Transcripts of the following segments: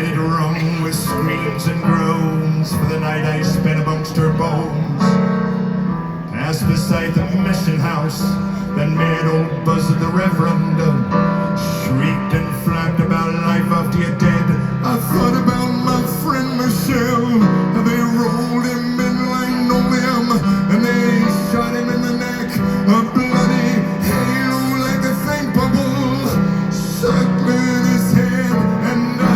it rung with screams and groans for the night I spent amongst her bones. Passed beside the mission house, then made old Buzz of the Reverend shrieked and flapped about life after you're dead. I thought about my friend Michelle, how they rolled him in linoleum and they shot him in the neck, a bloody halo like a faint bubble circling his head, and I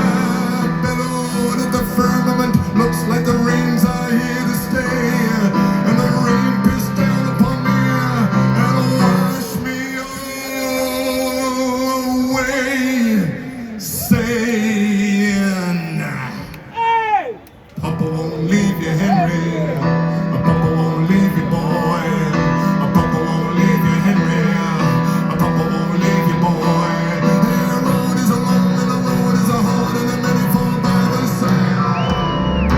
bellowed at the firmament. Looks like the rains are here to stay, and the rain pissed down upon me and washed me all away, saying, hey! Papa won't leave you, Henry. Papa won't leave you, boy. Papa won't leave you, Henry. Papa won't leave you, boy. The road is a long and the road is a hard and the many fall by the side.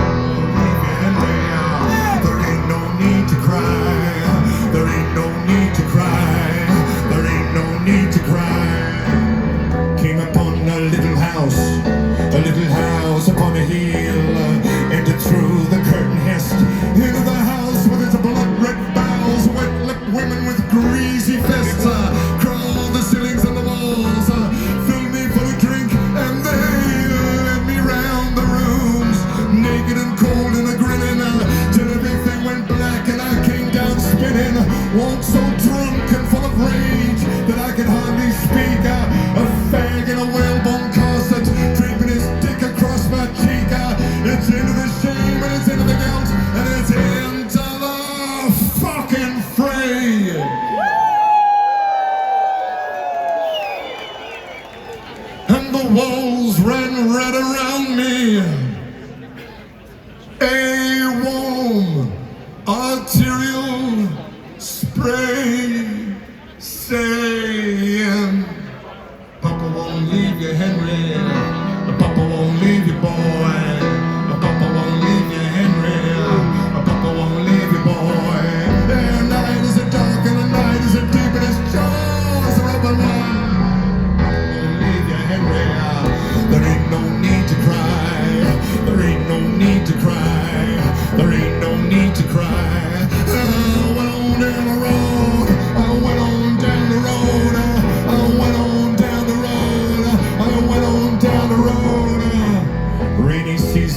Leave you, Henry. There ain't no need to cry. There ain't no need to cry. There ain't no need to cry. Came upon a little house upon a hill, entered through the curtain hissed into the house with its blood-red bowels, wet-lipped women with greasy fists, crawled the ceilings and the walls, filled me full of drink, and they led me round the rooms, naked and cold and a-grinning, till everything went black and I came down spinning, walked so drunk and full of rage that I could hardly speak, a fag in a whalebone corset, draping his dick across my cheek. It's into the shame and it's into the guilt and it's into the fucking fray. And the walls ran red around me. A warm arterial spray saying, Papa won't leave you, Henry. Papa won't leave you, boy. Papa won't leave you, Henry. Papa won't leave you, boy. The night is a dark and the night is a deep and his jaws are open wide. Papa won't leave you, Henry. There ain't no need to cry. There ain't no need to cry. There ain't no need to cry. I went on down the road. I went on down the road. I went on down the road. I went on down the road. Rainy season.